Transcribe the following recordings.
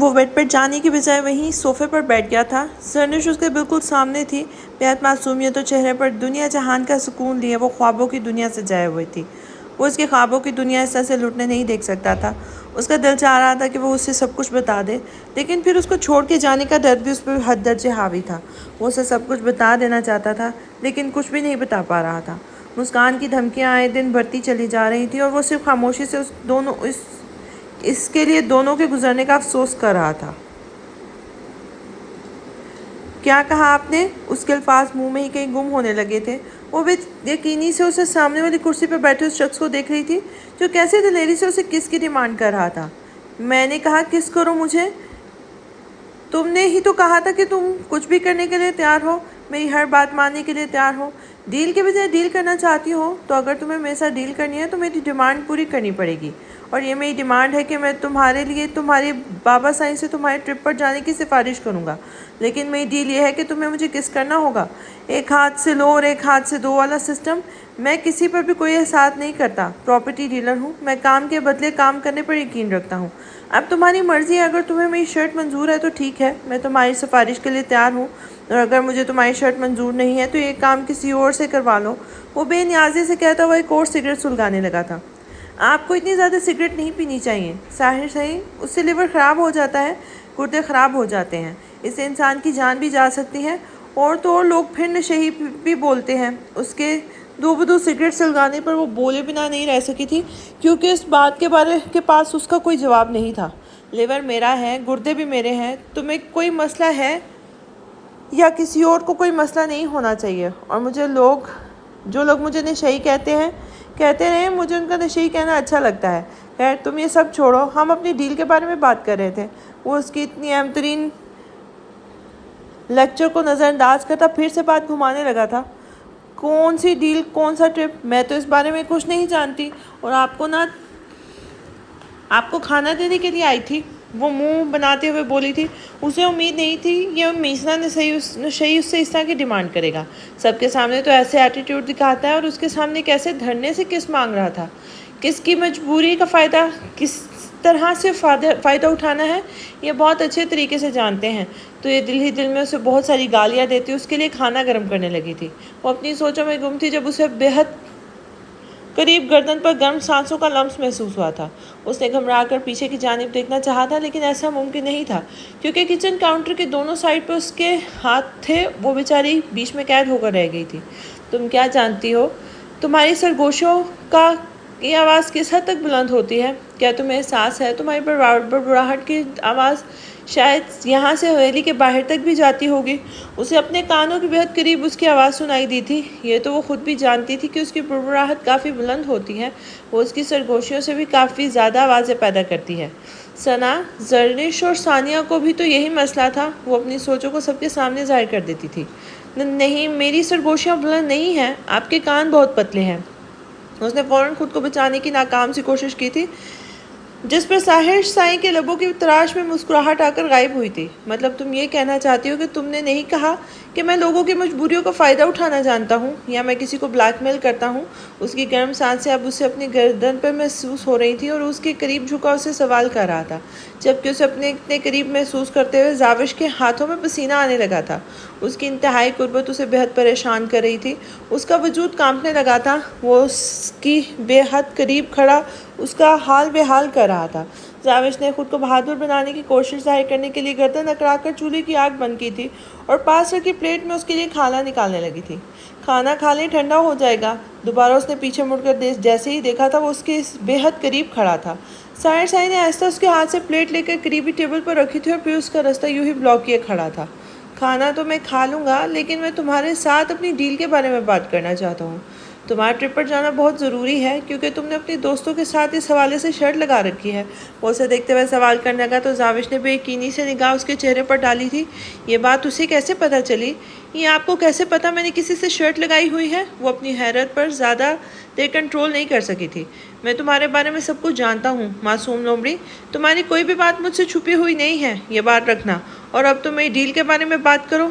وہ بیڈ پر جانے کی بجائے وہیں صوفے پر بیٹھ گیا تھا۔ زرنش اس کے بالکل سامنے تھی، بےحد معصومیت اور چہرے پر دنیا جہان کا سکون لیے وہ خوابوں کی دنیا سے جائے ہوئے تھی۔ وہ اس کے خوابوں کی دنیا اس طرح سے لٹنے نہیں دیکھ سکتا تھا۔ اس کا دل چاہ رہا تھا کہ وہ اسے سب کچھ بتا دے، لیکن پھر اس کو چھوڑ کے جانے کا ڈر بھی اس پر حد درجے حاوی تھا۔ وہ اسے سب کچھ بتا دینا چاہتا تھا، لیکن کچھ بھی نہیں بتا پا رہا تھا۔ مسکان کی دھمکیاں آئے دن بڑھتی چلی جا رہی تھیں اور وہ صرف خاموشی سے اس کے لیے دونوں کے گزرنے کا افسوس کر رہا تھا۔ کیا کہا آپ نے؟ اس کے الفاظ منہ میں ہی کہیں گم ہونے لگے تھے۔ وہ بے یقینی سے اسے سامنے والی کرسی پر بیٹھے اس شخص کو دیکھ رہی تھی جو کیسے دلیری سے اسے کس کی ڈیمانڈ کر رہا تھا۔ میں نے کہا کس کرو مجھے؟ تم نے ہی تو کہا تھا کہ تم کچھ بھی کرنے کے لیے تیار ہو، میری ہر بات ماننے کے لیے تیار ہو۔ ڈیل کے بجائے ڈیل کرنا چاہتی ہو تو اگر تمہیں میرے ساتھ ڈیل کرنی ہے تو میری ڈیمانڈ پوری کرنی پڑے گی، اور یہ میری ڈیمانڈ ہے کہ میں تمہارے لیے تمہارے بابا سائیں سے تمہارے ٹرپ پر جانے کی سفارش کروں گا، لیکن میری ڈیل یہ ہے کہ تمہیں مجھے کس کرنا ہوگا۔ ایک ہاتھ سے لو اور ایک ہاتھ سے دو والا سسٹم۔ میں کسی پر بھی کوئی احساس نہیں کرتا، پراپرٹی ڈیلر ہوں، میں کام کے بدلے کام کرنے پر یقین رکھتا ہوں۔ اب تمہاری مرضی ہے، اگر تمہیں میری شرط منظور ہے تو ٹھیک ہے، میں تمہاری سفارش کے لیے تیار ہوں، اور اگر مجھے تمہاری شرط منظور نہیں ہے تو یہ کام کسی اور سے کروا لو۔ وہ بے نیازی سے کہتا ہوا ایک اور سگریٹ سلگانے لگا تھا۔ آپ کو اتنی زیادہ سگریٹ نہیں پینی چاہیے ساحر صحیح، اس سے لیور خراب ہو جاتا ہے، گردے خراب ہو جاتے ہیں، اس سے انسان کی جان بھی جا سکتی ہے، اور تو اور لوگ پھر نشہی بھی بولتے ہیں۔ اس کے دو بدو سگریٹ سلگانے پر وہ بولے بنا نہیں رہ سکی تھی، کیونکہ اس بات کے پاس اس کا کوئی جواب نہیں تھا۔ لیور میرا ہے، گردے بھی میرے ہیں، تمہیں کوئی مسئلہ ہے یا کسی اور کو کوئی مسئلہ نہیں ہونا چاہیے، اور جو لوگ مجھے نشئی کہتے رہے، مجھے ان کا نشئی کہنا اچھا لگتا ہے۔ خیر تم یہ سب چھوڑو، ہم اپنی ڈیل کے بارے میں بات کر رہے تھے۔ وہ اس کی اتنی اہم ترین لیکچر کو نظر انداز کرتا پھر سے بات گھمانے لگا تھا۔ کون سی ڈیل، کون سا ٹرپ؟ میں تو اس بارے میں کچھ نہیں جانتی، اور آپ کو کھانا دینے کے لیے آئی تھی، وہ منہ بناتے ہوئے بولی تھی۔ اسے امید نہیں تھی یہ میسنا نشئی اس سے اس طرح کی ڈیمانڈ کرے گا۔ سب کے سامنے تو ایسے ایٹیٹیوڈ دکھاتا ہے، اور اس کے سامنے کیسے دھرنے سے کس مانگ رہا تھا، کس کی مجبوری کا فائدہ کس طرح سے فائدہ اٹھانا ہے، یہ بہت اچھے طریقے سے جانتے ہیں۔ تو یہ دل ہی دل میں اسے بہت ساری گالیاں دیتی اس کے لیے کھانا گرم کرنے لگی تھی۔ وہ اپنی سوچوں میں گم تھی جب اسے بے حد قریب گردن پر گرم سانسوں کا لمس محسوس ہوا تھا۔ اس نے گھبرا کر پیچھے کی جانب دیکھنا چاہا تھا، لیکن ایسا ممکن نہیں تھا، کیونکہ کچن کاؤنٹر کے دونوں سائڈ پر اس کے ہاتھ تھے۔ وہ بیچاری بیچ میں قید ہو کر رہ گئی تھی۔ تم کیا جانتی ہو؟ تمہاری سرگوشیوں کا یہ آواز کس حد تک بلند ہوتی ہے؟ کیا تمہیں احساس ہے تمہاری بڑبڑاہٹ کی آواز شاید یہاں سے حویلی کے باہر تک بھی جاتی ہوگی؟ اسے اپنے کانوں کے بہت قریب اس کی آواز سنائی دی تھی۔ یہ تو وہ خود بھی جانتی تھی کہ اس کی بڑبڑاہٹ کافی بلند ہوتی ہے، وہ اس کی سرگوشیوں سے بھی کافی زیادہ آوازیں پیدا کرتی ہے۔ ثنا، زرنش اور ثانیہ کو بھی تو یہی مسئلہ تھا، وہ اپنی سوچوں کو سب کے سامنے ظاہر کر دیتی تھی۔ نہیں، میری سرگوشیاں بلند نہیں ہیں، آپ کے کان بہت پتلے ہیں۔ اس نے فوراً خود کو بچانے کی ناکام سی کوشش کی تھی، جس پر ساحر سائیں کے لبوں کی تراش میں مسکراہٹ آ کر غائب ہوئی تھی۔ مطلب تم یہ کہنا چاہتی ہو کہ تم نے نہیں کہا کہ میں لوگوں کی مجبوریوں کا فائدہ اٹھانا جانتا ہوں، یا میں کسی کو بلیک میل کرتا ہوں؟ اس کی گرم سانسیں اب اسے اپنی گردن پر محسوس ہو رہی تھیں، اور اس کے قریب جھکا اسے سوال کر رہا تھا، جبکہ اسے اپنے اتنے قریب محسوس کرتے ہوئے زاوش کے ہاتھوں میں پسینہ آنے لگا تھا۔ اس کی انتہائی قربت اسے بے حد پریشان کر رہی تھی، اس کا وجود کانپنے لگا تھا۔ وہ اس کی بے حد قریب کھڑا اس کا حال بے حال کر رہا تھا۔ زاوش نے خود کو بہادر بنانے کی کوشش ظاہر کرنے کے لیے گردن اکڑا کر چولہے کی آگ بند کی تھی، اور پاس رکھی پلیٹ میں اس کے لیے کھانا نکالنے لگی تھی۔ کھانا کھا لیں، ٹھنڈا ہو جائے گا۔ دوبارہ اس نے پیچھے مڑ کر جیسے ہی دیکھا تھا وہ اس کے بے حد قریب کھڑا تھا۔ ساحر سائیں نے آہستہ اس کے ہاتھ سے پلیٹ لے کر قریبی ٹیبل پر رکھی تھی، اور پھر اس کا راستہ یوں ہی بلاک کیے کھڑا تھا۔ کھانا تو میں کھا لوں گا، لیکن میں تمہارے ساتھ اپنی ڈیل کے بارے میں بات کرنا چاہتا ہوں۔ تمہارا ٹرپ پر جانا بہت ضروری ہے، کیونکہ تم نے اپنے دوستوں کے ساتھ اس حوالے سے شرط لگا رکھی ہے۔ وہ اسے دیکھتے ہوئے سوال کرنے لگا تو زاوش نے بے یقینی سے نگاہ اس کے چہرے پر ڈالی تھی۔ یہ بات اسے کیسے پتہ چلی؟ یہ آپ کو کیسے پتہ میں نے کسی سے شرط لگائی ہوئی ہے؟ وہ اپنی حیرت پر زیادہ دیر کنٹرول نہیں کر سکی تھی۔ میں تمہارے بارے میں سب کچھ جانتا ہوں معصوم لومڑی، تمہاری کوئی بھی بات مجھ سے چھپی ہوئی نہیں ہے، یہ بات رکھنا۔ اور اب تم میری ڈیل کے بارے میں بات کرو۔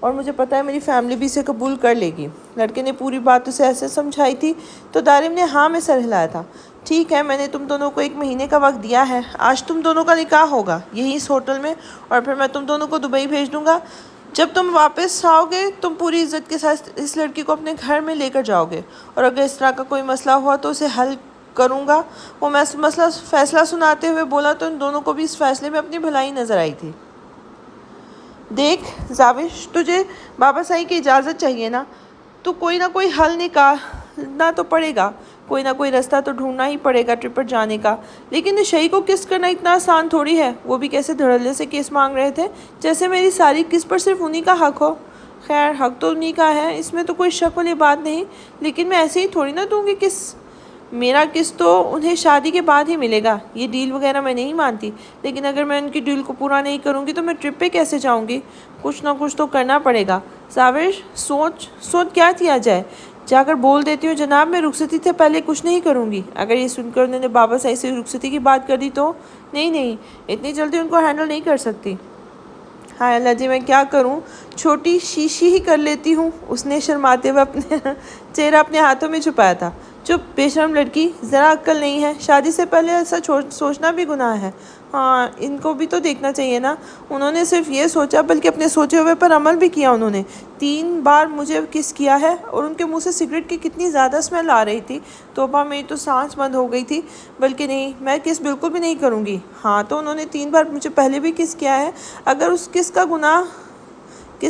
اور مجھے پتہ ہے میری فیملی بھی اسے قبول کر لے گی۔ لڑکے نے پوری بات اسے ایسے سمجھائی تھی تو دارم نے ہاں میں سر ہلایا تھا۔ ٹھیک ہے، میں نے تم دونوں کو 1 مہینے کا وقت دیا ہے، آج تم دونوں کا نکاح ہوگا یہی اس ہوٹل میں، اور پھر میں تم دونوں کو دبئی بھیج دوں گا۔ جب تم واپس آؤ گے تم پوری عزت کے ساتھ اس لڑکی کو اپنے گھر میں لے کر جاؤ گے، اور اگر اس طرح کا کوئی مسئلہ ہوا تو اسے حل کروں گا۔ وہ فیصلہ سناتے ہوئے بولا تو ان دونوں کو بھی اس فیصلے میں اپنی بھلائی نظر آئی تھی۔ دیکھ زاوش، تجھے بابا سائی کی اجازت چاہیے نا، تو کوئی نہ کوئی حل نکالنا تو پڑے گا، کوئی نہ کوئی رستہ تو ڈھونڈنا ہی پڑے گا ٹرپ پر جانے کا۔ لیکن نشئی کو کس کرنا اتنا آسان تھوڑی ہے، وہ بھی کیسے دھڑلے سے کیس مانگ رہے تھے جیسے میری ساری کس پر صرف انہی کا حق ہو۔ خیر حق تو انہی کا ہے، اس میں تو کوئی شک والی بات نہیں، لیکن میں ایسے ہی تھوڑی نہ دوں گی کس، میرا کس تو انہیں شادی کے بعد ہی ملے گا۔ یہ ڈیل وغیرہ میں نہیں مانتی، لیکن اگر میں ان کی ڈیل کو پورا نہیں کروں گی تو میں ٹرپ پہ کیسے جاؤں گی؟ کچھ نہ کچھ تو کرنا پڑے گا۔ زاوش، سوچ کیا کیا جائے؟ جا کر بول دیتی ہوں جناب میں رخصتی سے پہلے کچھ نہیں کروں گی۔ اگر یہ سن کر انہوں نے بابا سائی سے رخصتی کی بات کر دی تو نہیں، اتنی جلدی ان کو ہینڈل نہیں کر سکتی۔ ہائے اللہ جی، میں کیا کروں، چھوٹی شیشی ہی کر لیتی ہوں۔ اس نے شرماتے ہوئے اپنے چہرہ اپنے ہاتھوں میں چھپایا تھا۔ چپ بے شرم لڑکی، ذرا عقل نہیں ہے، شادی سے پہلے ایسا سوچنا بھی گناہ ہے۔ ہاں ان کو بھی تو دیکھنا چاہیے نا، انہوں نے صرف یہ سوچا بلکہ اپنے سوچے ہوئے پر عمل بھی کیا۔ انہوں نے 3 بار مجھے کس کیا ہے، اور ان کے منہ سے سگریٹ کی کتنی زیادہ اسمیل آ رہی تھی، توبہ میری تو سانس بند ہو گئی تھی۔ بلکہ نہیں، میں کس بالکل بھی نہیں کروں گی۔ ہاں تو انہوں نے 3 بار مجھے پہلے بھی کس کیا ہے، اگر اس کس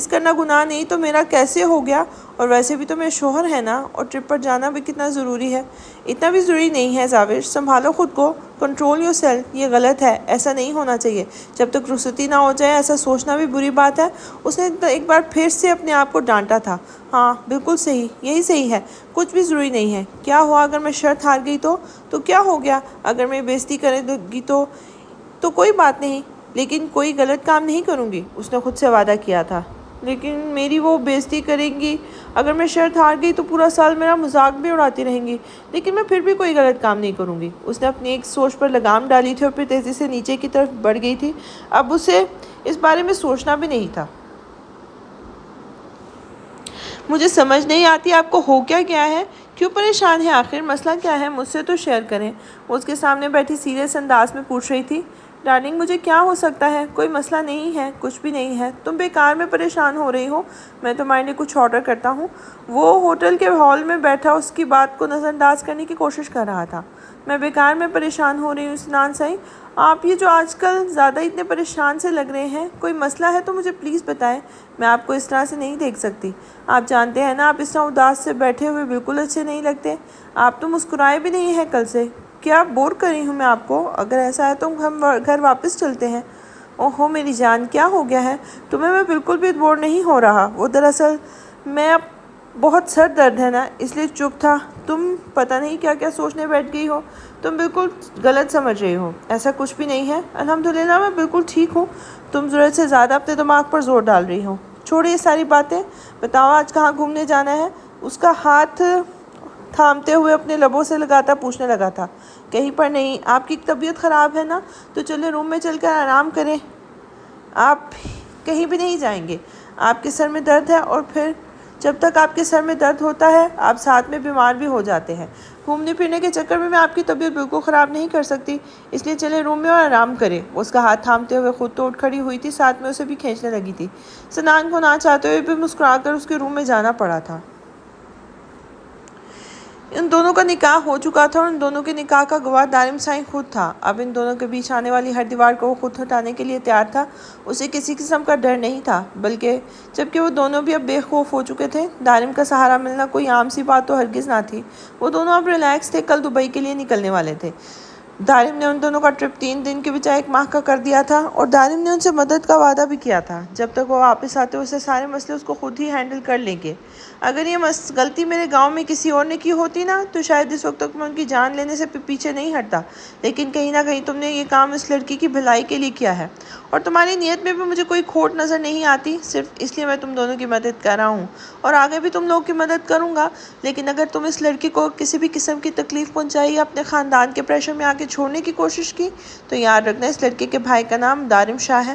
کرنا گناہ نہیں تو میرا کیسے ہو گیا؟ اور ویسے بھی تو میرے شوہر ہے نا، اور ٹرپ پر جانا بھی کتنا ضروری ہے۔ اتنا بھی ضروری نہیں ہے زاوش، سنبھالو خود کو، کنٹرول یور سیلف، یہ غلط ہے، ایسا نہیں ہونا چاہیے۔ جب تک رخصتی نہ ہو جائے ایسا سوچنا بھی بری بات ہے۔ اس نے ایک بار پھر سے اپنے آپ کو ڈانٹا تھا۔ ہاں بالکل صحیح، یہی صحیح ہے، کچھ بھی ضروری نہیں ہے۔ کیا ہوا اگر میں شرط ہار گئی تو کیا ہو گیا؟ اگر میں بےعزتی کرے گی تو کوئی بات نہیں، لیکن کوئی غلط کام نہیں کروں گی، اس نے خود سے وعدہ کیا تھا۔ لیکن میری وہ بےعزتی کریں گی، اگر میں شرط ہار گئی تو پورا سال میرا مذاق بھی اڑاتی رہیں گی، لیکن میں پھر بھی کوئی غلط کام نہیں کروں گی۔ اس نے اپنی ایک سوچ پر لگام ڈالی تھی اور پھر تیزی سے نیچے کی طرف بڑھ گئی تھی۔ اب اسے اس بارے میں سوچنا بھی نہیں تھا۔ مجھے سمجھ نہیں آتی آپ کو ہو کیا ہے، کیوں پریشان ہے، آخر مسئلہ کیا ہے، مجھ سے تو شیئر کریں۔ وہ اس کے سامنے بیٹھی سیریس انداز میں پوچھ رہی تھی۔ ڈارلنگ مجھے کیا ہو سکتا ہے، کوئی مسئلہ نہیں ہے، کچھ بھی نہیں ہے، تم بیکار میں پریشان ہو رہی ہو، میں تمہارے لیے کچھ آرڈر کرتا ہوں۔ وہ ہوٹل کے ہال میں بیٹھا اس کی بات کو نظر انداز کرنے کی کوشش کر رہا تھا۔ میں بیکار میں پریشان ہو رہی ہوں سنان سائی، آپ یہ جو آج کل زیادہ اتنے پریشان سے لگ رہے ہیں، کوئی مسئلہ ہے تو مجھے پلیز بتائیں، میں آپ کو اس طرح سے نہیں دیکھ سکتی۔ آپ جانتے ہیں نا آپ اس طرح اداس سے بیٹھے ہوئے بالکل اچھے نہیں لگتے، آپ تو مسکرائے بھی نہیں ہیں کل سے۔ کیا بور کر رہی ہوں میں آپ کو؟ اگر ایسا ہے تو ہم گھر واپس چلتے ہیں۔ اوہو میری جان، کیا ہو گیا ہے تمہیں؟ میں بالکل بھی بور نہیں ہو رہا، وہ دراصل میں اب بہت سر درد ہے نا اس لیے چپ تھا۔ تم پتہ نہیں کیا سوچنے بیٹھ گئی ہو، تم بالکل غلط سمجھ رہی ہو، ایسا کچھ بھی نہیں ہے، الحمدللہ میں بالکل ٹھیک ہوں۔ تم ضرورت سے زیادہ اپنے دماغ پر زور ڈال رہی ہو۔ چھوڑے یہ ساری باتیں، بتاؤ آج کہاں گھومنے جانا ہے؟ اس کا ہاتھ تھامتے ہوئے اپنے لبوں سے لگاتا پوچھنے لگا تھا۔ کہیں پر نہیں، آپ کی طبیعت خراب ہے نا، تو چلے روم میں چل کر آرام کریں۔ آپ کہیں بھی نہیں جائیں گے، آپ کے سر میں درد ہے، اور پھر جب تک آپ کے سر میں درد ہوتا ہے آپ ساتھ میں بیمار بھی ہو جاتے ہیں۔ گھومنے پھرنے کے چکر میں آپ کی طبیعت بالکل خراب نہیں کر سکتی، اس لیے چلے روم میں اور آرام کریں۔ وہ اس کا ہاتھ تھامتے ہوئے خود تو اٹھ کھڑی ہوئی تھی، ساتھ میں اسے بھی کھینچنے لگی تھی۔ سنان کو نہ چاہتے ہوئے بھی مسکرا کر اس کے روم میں جانا پڑا تھا۔ ان دونوں کا نکاح ہو چکا تھا اور ان دونوں کے نکاح کا گواہ دارم سائی خود تھا۔ اب ان دونوں کے بیچ آنے والی ہر دیوار کو وہ خود ہٹانے کے لیے تیار تھا۔ اسے کسی قسم کا ڈر نہیں تھا، جبکہ وہ دونوں بھی اب بے خوف ہو چکے تھے۔ دارم کا سہارا ملنا کوئی عام سی بات تو ہرگز نہ تھی۔ وہ دونوں اب ریلیکس تھے، کل دبئی کے لیے نکلنے والے تھے۔ دارم نے ان دونوں کا ٹرپ 3 دن کے بجائے 1 ماہ کا کر دیا تھا، اور دارم نے ان سے مدد کا وعدہ بھی کیا تھا۔ جب تک وہ واپس آتے اسے سارے مسئلے اس کو خود ہی ہینڈل کر لیں گے۔ اگر یہ غلطی میرے گاؤں میں کسی اور نے کی ہوتی نا تو شاید اس وقت تک میں ان کی جان لینے سے پیچھے نہیں ہٹتا، لیکن کہیں نہ کہیں تم نے یہ کام اس لڑکی کی بھلائی کے لیے کیا ہے، اور تمہاری نیت میں بھی مجھے کوئی کھوٹ نظر نہیں آتی، صرف اس لیے میں تم دونوں کی مدد کر رہا ہوں، اور آگے بھی تم لوگوں کی مدد کروں گا۔ لیکن اگر تم اس لڑکی کو کسی بھی قسم کی تکلیف پہنچائی یا اپنے خاندان کے پریشر میں آ کے چھوڑنے کی کوشش کی تو یاد رکھنا اس لڑکے کے بھائی کا نام دارم شاہ ہے،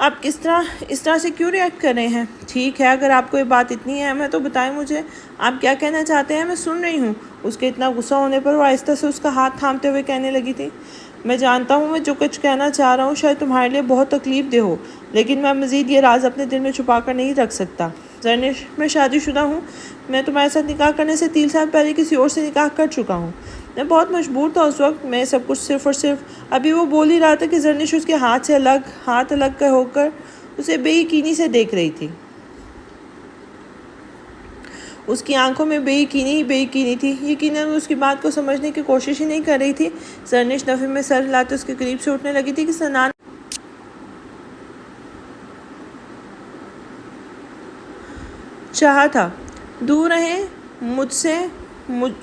آپ اس طرح سے کیوں ریئیکٹ کر رہے ہیں؟ ٹھیک ہے، اگر آپ کو یہ بات اتنی اہم ہے تو بتائیں مجھے، آپ کیا کہنا چاہتے ہیں؟ میں سن رہی ہوں۔ اس کے اتنا غصہ ہونے پر وہ آہستہ سے اس کا ہاتھ تھامتے ہوئے کہنے لگی تھی، میں جانتا ہوں میں جو کچھ کہنا چاہ رہا ہوں شاید تمہارے لیے بہت تکلیف دہ ہو، لیکن میں مزید یہ راز اپنے دل میں چھپا کر نہیں رکھ سکتا۔ زرنش، میں شادی شدہ ہوں، میں تمہارے ساتھ نکاح کرنے سے 3 سال پہلے کسی اور سے نکاح کر چکا ہوں۔ میں بہت مجبور تھا اس وقت، میں سب کچھ صرف اور صرف ابھی وہ بول ہی رہا تھا کہ زرنش اس کے ہاتھ الگ ہو کر اسے بے یقینی سے دیکھ رہی تھی۔ اس کی آنکھوں میں بے یقینی تھی، یقیناً وہ اس کی بات کو سمجھنے کی کوشش ہی نہیں کر رہی تھی۔ زرنش نفی میں سر ہلاتے اس کے قریب سے اٹھنے لگی تھی کہ سنان چاہا تھا، دور رہیں مجھ سے،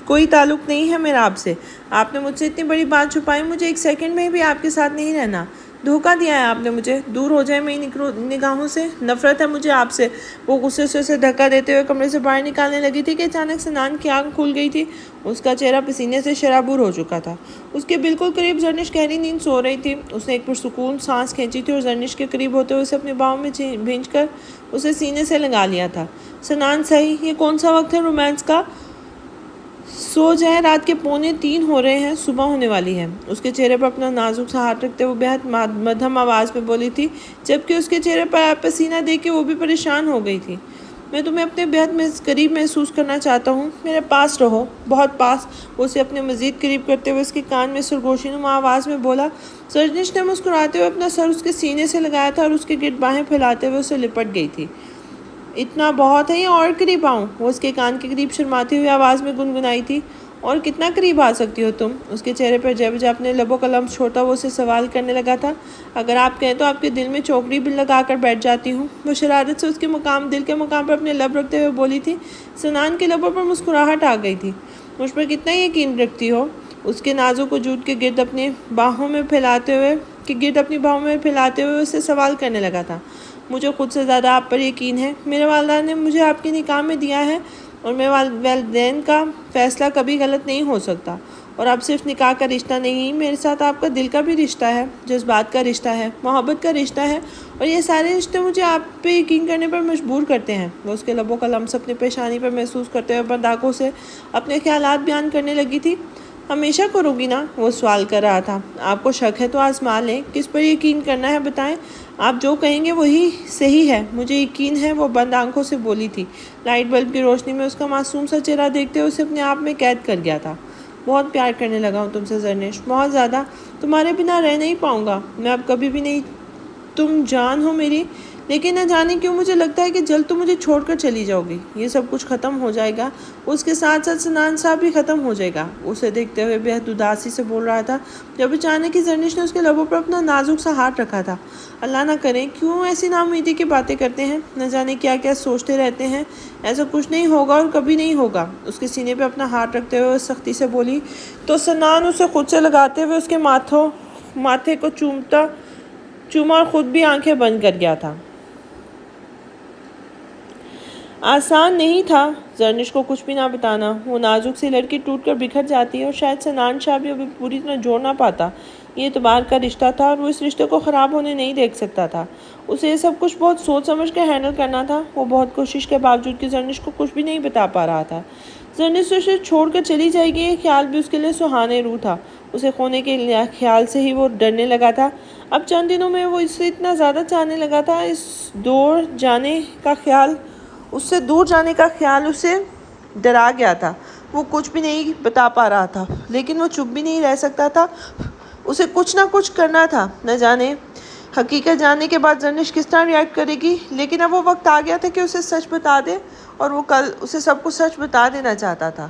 کوئی تعلق نہیں ہے میرا آپ سے۔ آپ نے مجھ سے اتنی بڑی بات چھپائی، مجھے ایک سیکنڈ میں بھی آپ کے ساتھ نہیں رہنا۔ دھوکہ دیا ہے آپ نے مجھے، دور ہو جائے میری نگاہوں سے، نفرت ہے مجھے آپ سے۔ وہ غصے سے اسے دھکا دیتے ہوئے کمرے سے باہر نکالنے لگی تھی کہ اچانک سنان کی آنکھ کھل گئی تھی۔ اس کا چہرہ پسینے سے شرابور ہو چکا تھا۔ اس کے بالکل قریب زرنش گہری نیند سو رہی تھی۔ اس نے ایک پرسکون سانس کھینچی تھی اور زرنش کے قریب ہوتے ہوئے اسے اپنی باہوں میں بھینچ کر اسے سینے سے لگا لیا تھا۔ سنان صحیح، یہ کون سا وقت ہے رومانس کا؟ سو جائے، رات کے 2:45 ہو رہے ہیں، صبح ہونے والی ہے۔ اس کے چہرے پر اپنا نازک سا ہاتھ رکھتے ہوئے بہت مدھم آواز میں بولی تھی، جبکہ اس کے چہرے پر پسینہ دیکھ کے وہ بھی پریشان ہو گئی تھی۔ میں تمہیں اپنے بہت قریب محسوس کرنا چاہتا ہوں، میرے پاس رہو، بہت پاس۔ وہ اسے اپنے مزید قریب کرتے ہوئے اس کے کان میں سرگوشی نما آواز میں بولا۔ زرنش نے مسکراتے ہوئے اپنا سر اس کے سینے سے لگایا تھا اور اس کے گرد باہیں پھیلاتے ہوئے اسے لپٹ گئی تھی۔ اتنا بہت ہے یا اور قریب آؤں؟ وہ اس کے کان کے قریب شرماتی ہوئی آواز میں گنگنائی تھی۔ اور کتنا قریب آ سکتی ہو تم؟ اس کے چہرے پر جب اپنے لبوں کا لمس چھوڑتا وہ اسے سوال کرنے لگا تھا۔ اگر آپ کہیں تو آپ کے دل میں چوکڑی بھی لگا کر بیٹھ جاتی ہوں۔ وہ شرارت سے اس کے دل کے مقام پر اپنے لب رکھتے ہوئے بولی تھی۔ سنان کے لبوں پر مسکراہٹ آ گئی تھی۔ مجھ پر کتنا یقین رکھتی ہو؟ اس کے نازک وجود کے گرد اپنی باہوں میں پھیلاتے ہوئے اسے سوال کرنے لگا تھا۔ مجھے خود سے زیادہ آپ پر یقین ہے۔ میرے والدین نے مجھے آپ کے نکاح میں دیا ہے اور میرے والدین کا فیصلہ کبھی غلط نہیں ہو سکتا۔ اور اب صرف نکاح کا رشتہ نہیں، میرے ساتھ آپ کا دل کا بھی رشتہ ہے، جذبات کا رشتہ ہے، محبت کا رشتہ ہے، اور یہ سارے رشتے مجھے آپ پہ یقین کرنے پر مجبور کرتے ہیں۔ وہ اس کے لبوں کا لمس اپنی پیشانی پر محسوس کرتے ہوئے بند آنکھوں سے اپنے خیالات بیان کرنے لگی تھی۔ ہمیشہ کرو گی نا؟ وہ سوال کر رہا تھا۔ آپ کو شک ہے تو آزما لیں، کس پر یقین کرنا ہے بتائیں، آپ جو کہیں گے وہی صحیح ہے، مجھے یقین ہے، وہ بند آنکھوں سے بولی تھی۔ لائٹ بلب کی روشنی میں اس کا معصوم سا چہرہ دیکھتے ہوئے اسے اپنے آپ میں قید کر گیا تھا۔ بہت پیار کرنے لگا ہوں تم سے زرنش، بہت زیادہ، تمہارے بنا رہ نہیں پاؤں گا میں اب کبھی بھی نہیں، تم جان ہو میری، لیکن نہ جانے کیوں مجھے لگتا ہے کہ جلد تم مجھے چھوڑ کر چلی جاؤ گی، یہ سب کچھ ختم ہو جائے گا، اس کے ساتھ ساتھ سنان صاحب بھی ختم ہو جائے گا۔ اسے دیکھتے ہوئے بہت اداسی سے بول رہا تھا جب اچانک ہی زرنش نے اس کے لبوں پر اپنا نازک سا ہاتھ رکھا تھا۔ اللہ نہ کرے، کیوں ایسی ناامیدی کی باتیں کرتے ہیں، نہ جانے کیا کیا سوچتے رہتے ہیں، ایسا کچھ نہیں ہوگا اور کبھی نہیں ہوگا۔ اس کے سینے پہ اپنا ہاتھ رکھتے ہوئے سختی سے بولی تو سنان اسے خود سے لگاتے ہوئے اس کے ماتھے کو چوما اور خود بھی آنکھیں بند کر گیا تھا۔ آسان نہیں تھا زرنش کو کچھ بھی نہ بتانا۔ وہ نازک سی لڑکی ٹوٹ کر بکھر جاتی اور شاید سنان شاہ بھی ابھی پوری طرح جوڑ نہ پاتا۔ یہ اعتبار کا رشتہ تھا اور وہ اس رشتے کو خراب ہونے نہیں دیکھ سکتا تھا۔ اسے یہ سب کچھ بہت سوچ سمجھ کر ہینڈل کرنا تھا۔ وہ بہت کوشش کے باوجود کہ زرنش کو کچھ بھی نہیں بتا پا رہا تھا۔ زرنش اسے چھوڑ کر چلی جائے گی، یہ خیال بھی اس کے لیے سہانے روح تھا۔ اسے کھونے کے خیال سے ہی وہ ڈرنے لگا تھا۔ اب چند دنوں میں وہ اسے اتنا زیادہ چاہنے لگا تھا، اس سے دور جانے کا خیال اسے ڈرا گیا تھا۔ وہ کچھ بھی نہیں بتا پا رہا تھا، لیکن وہ چپ بھی نہیں رہ سکتا تھا، اسے کچھ نہ کچھ کرنا تھا۔ نہ جانے حقیقت جاننے کے بعد زرنش کس طرح ریئیکٹ کرے گی، لیکن اب وہ وقت آ گیا تھا کہ اسے سچ بتا دے، اور وہ کل اسے سب کچھ سچ بتا دینا چاہتا تھا۔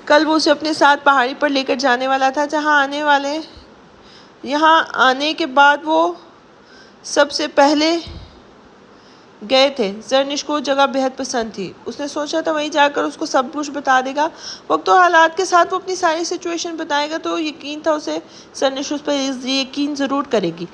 کل وہ اسے اپنے ساتھ پہاڑی پر لے کر جانے والا تھا، یہاں آنے کے بعد وہ سب سے پہلے گئے تھے۔ زرنش کو وہ جگہ بہت پسند تھی۔ اس نے سوچا تھا وہیں جا کر اس کو سب کچھ بتا دے گا۔ وقت و حالات کے ساتھ وہ اپنی ساری سچویشن بتائے گا تو یقین تھا اسے زرنش اس پر یقین ضرور کرے گی۔